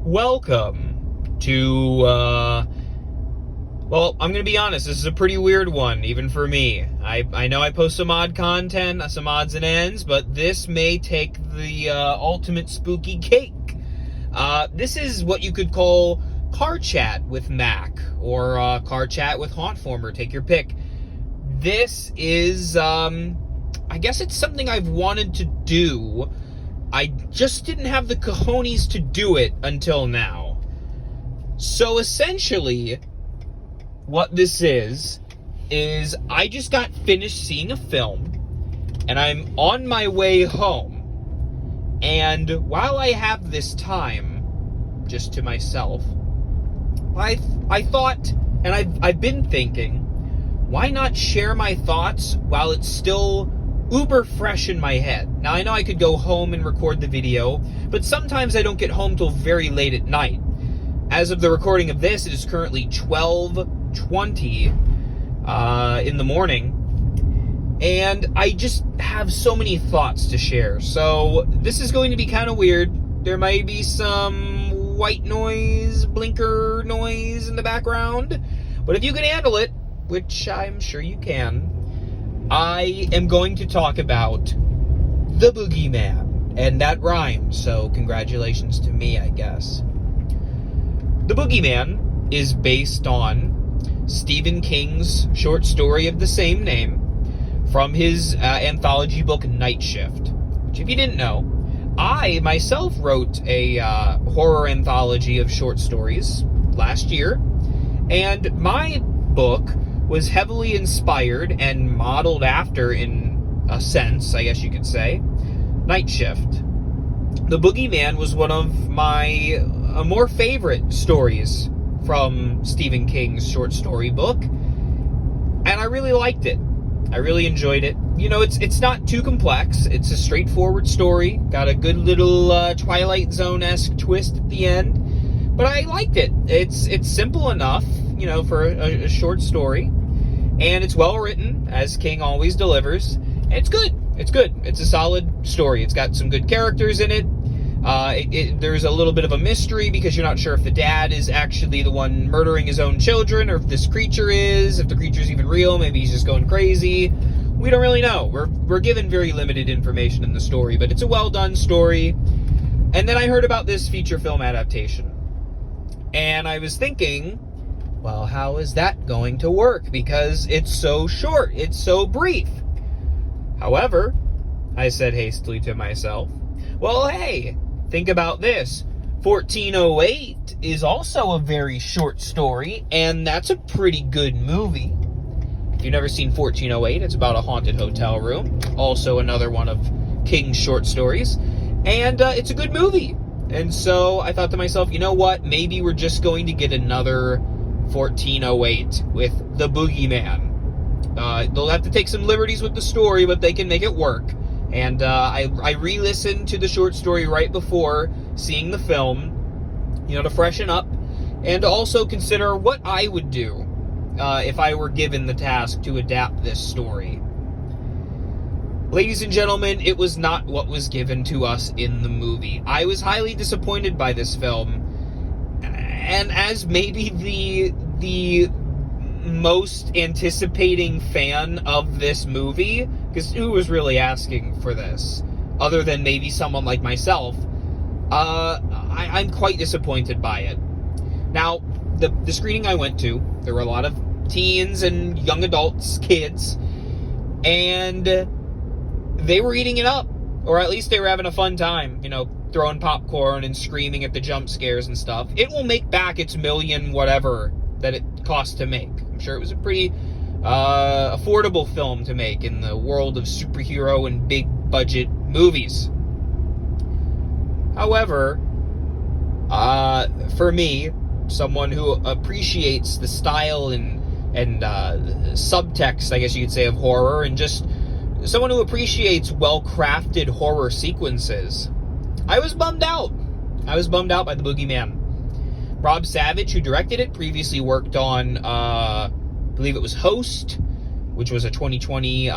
Welcome to, well, I'm gonna be honest, this is a pretty weird one, even for me. I know I post some odd content, some odds and ends, but this may take the ultimate spooky cake. This is what you could call car chat with Mac, or car chat with hauntformer, take your pick. This is, I guess it's something I've wanted to do. I just didn't have the cojones to do it until now. So essentially, what this is I just got finished seeing a film, and I'm on my way home. And while I have this time, just to myself, I thought, and I've been thinking, why not share my thoughts while it's still uber fresh in my head? Now, I know I could go home and record the video, but sometimes I don't get home till very late at night. As of the recording of this, it is currently 12:20 in the morning, and I just have so many thoughts to share. So this is going to be kind of weird. There might be some white noise, blinker noise in the background, but if you can handle it, which I'm sure you can, I am going to talk about the Boogeyman, and that rhymes, so congratulations to me, I guess. The Boogeyman is based on Stephen King's short story of the same name from his anthology book Night Shift, which, if you didn't know, I myself wrote a horror anthology of short stories last year, and my book was heavily inspired and modeled after, in a sense, I guess you could say, Night Shift. The Boogeyman was one of my more favorite stories from Stephen King's short story book, and I really liked it. I really enjoyed it. You know, it's not too complex. It's a straightforward story. Got a good little Twilight Zone-esque twist at the end, but I liked it. It's simple enough, you know, for a short story, and it's well written, as King always delivers, and it's good. It's a solid story. It's got some good characters in it. There's a little bit of a mystery because you're not sure if the dad is actually the one murdering his own children, or if this creature is, if the creature's even real. Maybe he's just going crazy. We don't really know. We're given very limited information in the story, but it's a well done story. And then I heard about this feature film adaptation, and I was thinking, well, how is that going to work? Because it's so short, it's so brief. However, I said hastily to myself, well, hey, think about this. 1408 is also a very short story, and that's a pretty good movie. If you've never seen 1408, it's about a haunted hotel room. Also another one of King's short stories. And it's a good movie. And so I thought to myself, you know what? Maybe we're just going to get another 1408 with the Boogeyman. They'll have to take some liberties with the story, but they can make it work. And I re-listened to the short story right before seeing the film, you know, to freshen up, and to also consider what I would do if I were given the task to adapt this story. Ladies and gentlemen, it was not what was given to us in the movie. I was highly disappointed by this film, and as maybe the most anticipating fan of this movie, because who was really asking for this, other than maybe someone like myself, I'm quite disappointed by it. Now, the screening I went to, there were a lot of teens and young adults, kids, and they were eating it up, or at least they were having a fun time, you know, throwing popcorn and screaming at the jump scares and stuff. It will make back its million whatever that it cost to make. I'm sure it was a pretty affordable film to make in the world of superhero and big budget movies. However, for me, someone who appreciates the style and subtext, I guess you could say, of horror, and just someone who appreciates well-crafted horror sequences, I was bummed out. I was bummed out by the Boogeyman. Rob Savage, who directed it, previously worked on, I believe it was Host, which was a 2020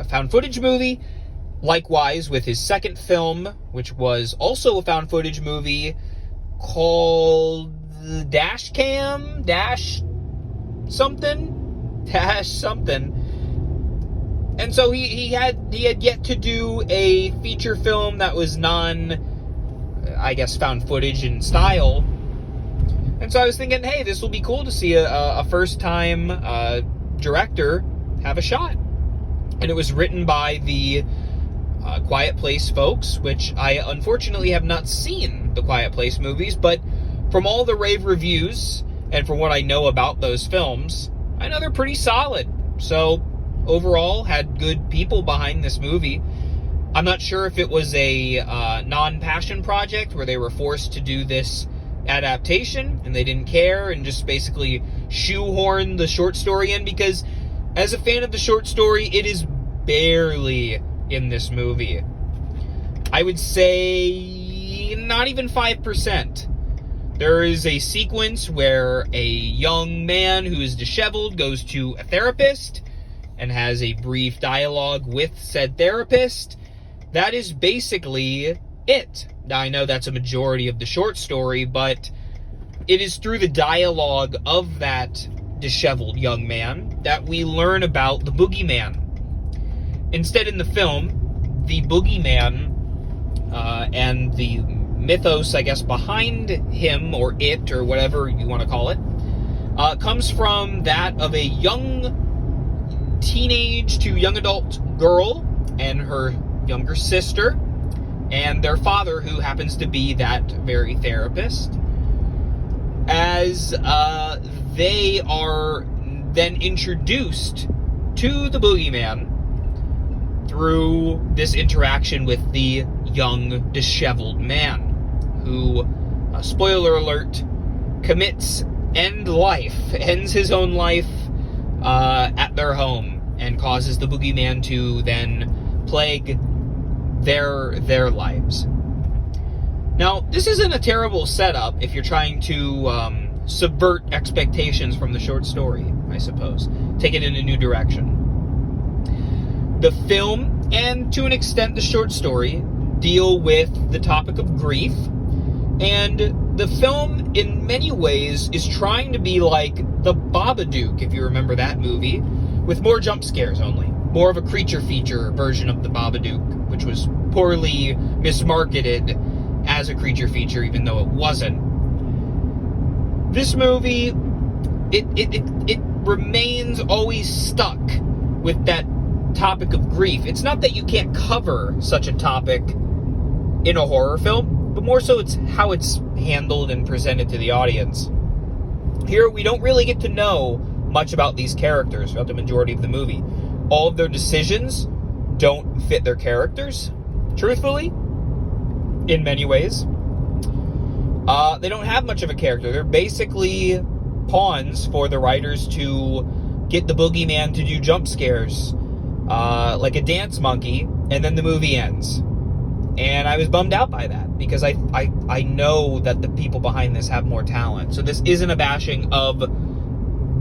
found footage movie, Likewise, with his second film, which was also a found footage movie called Dash Cam? Dash something? And so he had yet to do a feature film that was found footage in style. And so I was thinking, hey, this will be cool to see a first-time director have a shot. And it was written by the Quiet Place folks, which I unfortunately have not seen the Quiet Place movies, but from all the rave reviews and from what I know about those films, I know they're pretty solid. So overall, had good people behind this movie. I'm not sure if it was a non-passion project where they were forced to do this adaptation and they didn't care and just basically shoehorn the short story in, because as a fan of the short story, it is barely in this movie. I would say not even 5%. There is a sequence where a young man who is disheveled goes to a therapist and has a brief dialogue with said therapist. That is basically it. Now, I know that's a majority of the short story, but it is through the dialogue of that disheveled young man that we learn about the Boogeyman. Instead, in the film, the Boogeyman and the mythos, I guess, behind him, or it, or whatever you want to call it, comes from that of a young teenage to young adult girl and her younger sister, and their father, who happens to be that very therapist, as they are then introduced to the Boogeyman through this interaction with the young, disheveled man, who, spoiler alert, ends his own life at their home, and causes the Boogeyman to then plague their lives. Now, this isn't a terrible setup if you're trying to subvert expectations from the short story, I suppose. Take it in a new direction. The film, and to an extent the short story, deal with the topic of grief, and the film, in many ways, is trying to be like The Babadook, if you remember that movie, with more jump scares only. More of a creature feature version of The Babadook, which was poorly mismarketed as a creature feature, even though it wasn't. This movie, it remains always stuck with that topic of grief. It's not that you can't cover such a topic in a horror film, but more so it's how it's handled and presented to the audience. Here, we don't really get to know much about these characters throughout the majority of the movie. All of their decisions don't fit their characters, truthfully, in many ways. They don't have much of a character. They're basically pawns for the writers to get the Boogeyman to do jump scares, like a dance monkey, and then the movie ends. And I was bummed out by that, because I know that the people behind this have more talent. So this isn't a bashing of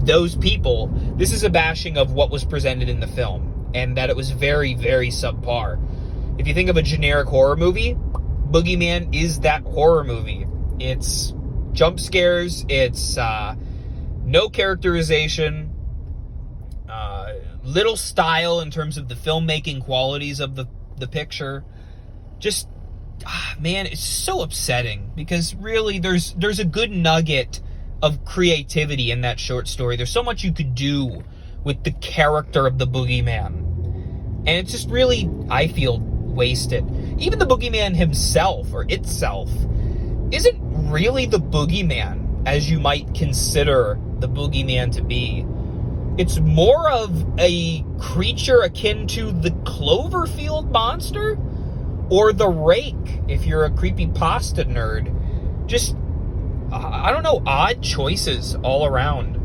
those people. This is a bashing of what was presented in the film, and that it was very, very subpar. If you think of a generic horror movie, Boogeyman is that horror movie. It's jump scares, it's no characterization, little style in terms of the filmmaking qualities of the picture. Just, man, it's so upsetting, because really there's a good nugget of creativity in that short story. There's so much you could do with the character of the Boogeyman, and it's just really, I feel, wasted. Even the Boogeyman himself, or itself, isn't really the Boogeyman as you might consider the Boogeyman to be. It's more of a creature akin to the Cloverfield monster, or the Rake, if you're a Creepypasta nerd. Just, I don't know, odd choices all around.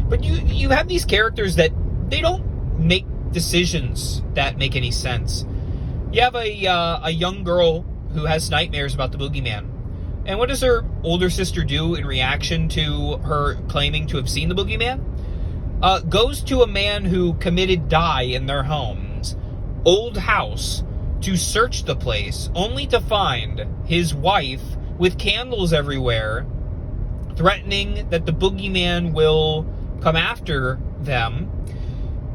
But you have these characters that they don't make decisions that make any sense. You have a young girl who has nightmares about the Boogeyman. And what does her older sister do in reaction to her claiming to have seen the Boogeyman? Goes to a man who committed die in their homes, old house to search the place, only to find his wife with candles everywhere, threatening that the boogeyman will come after them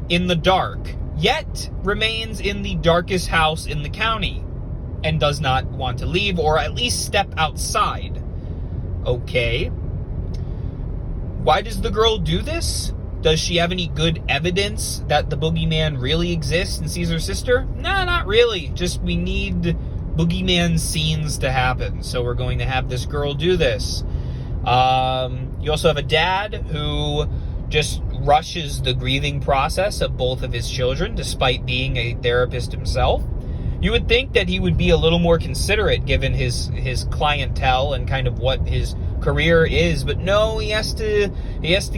in the dark, yet remains in the darkest house in the county and does not want to leave, or at least step outside. Okay. Why does the girl do this? Does she have any good evidence that the boogeyman really exists and sees her sister? Nah, not really. Just we need boogeyman scenes to happen, so we're going to have this girl do this. You also have a dad who just rushes the grieving process of both of his children, despite being a therapist himself. You would think that he would be a little more considerate given his clientele and kind of what his career is, but no, he has to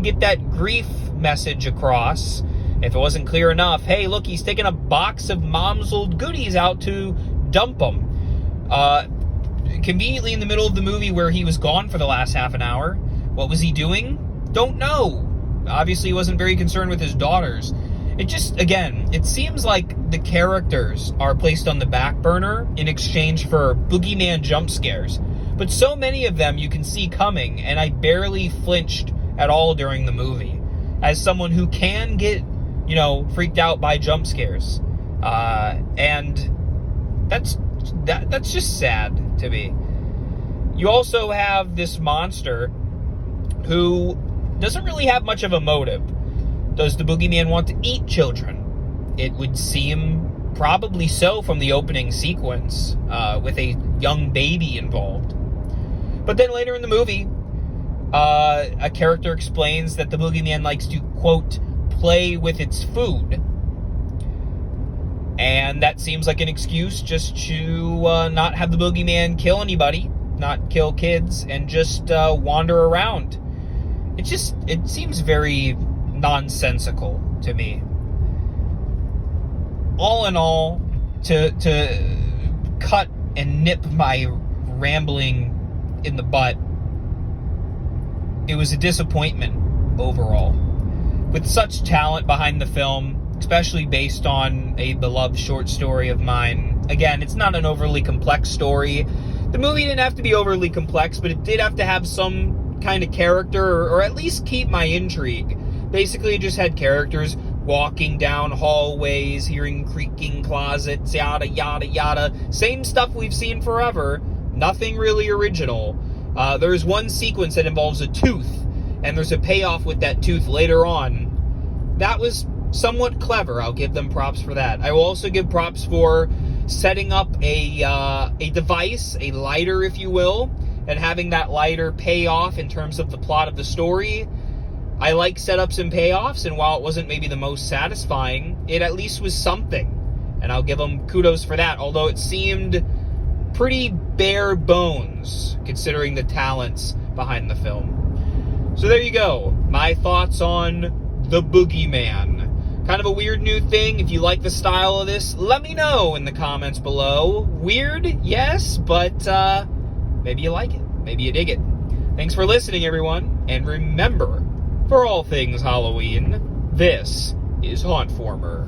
get that grief message across. If it wasn't clear enough, hey, look, he's taking a box of mom's old goodies out to dump them. Conveniently in the middle of the movie where he was gone for the last half an hour. What was he doing? Don't know. Obviously he wasn't very concerned with his daughters. It just, again, it seems like the characters are placed on the back burner in exchange for boogeyman jump scares. But so many of them you can see coming, and I barely flinched at all during the movie. As someone who can get, freaked out by jump scares. And that's just sad to me. You also have this monster who doesn't really have much of a motive. Does the boogeyman want to eat children? It would seem probably so from the opening sequence, with a young baby involved. But then later in the movie, a character explains that the boogeyman likes to, quote, play with its food. And that seems like an excuse just to not have the boogeyman kill anybody, not kill kids, and just wander around. It seems very nonsensical to me. All in all, to cut and nip my rambling in the butt, it was a disappointment overall. With such talent behind the film, especially based on a beloved short story of mine. Again, it's not an overly complex story. The movie didn't have to be overly complex, but it did have to have some kind of character, or at least keep my intrigue. Basically, it just had characters walking down hallways, hearing creaking closets, yada, yada, yada. Same stuff we've seen forever. Nothing really original. There's one sequence that involves a tooth, and there's a payoff with that tooth later on. That was somewhat clever. I'll give them props for that. I will also give props for setting up a device, a lighter, if you will, and having that lighter pay off in terms of the plot of the story. I like setups and payoffs, and while it wasn't maybe the most satisfying, it at least was something. And I'll give them kudos for that, although it seemed pretty bare bones, considering the talents behind the film. So there you go. My thoughts on The Boogeyman. Kind of a weird new thing. If you like the style of this, let me know in the comments below. Weird, yes, but maybe you like it. Maybe you dig it. Thanks for listening, everyone. And remember, for all things Halloween, this is Hauntformer.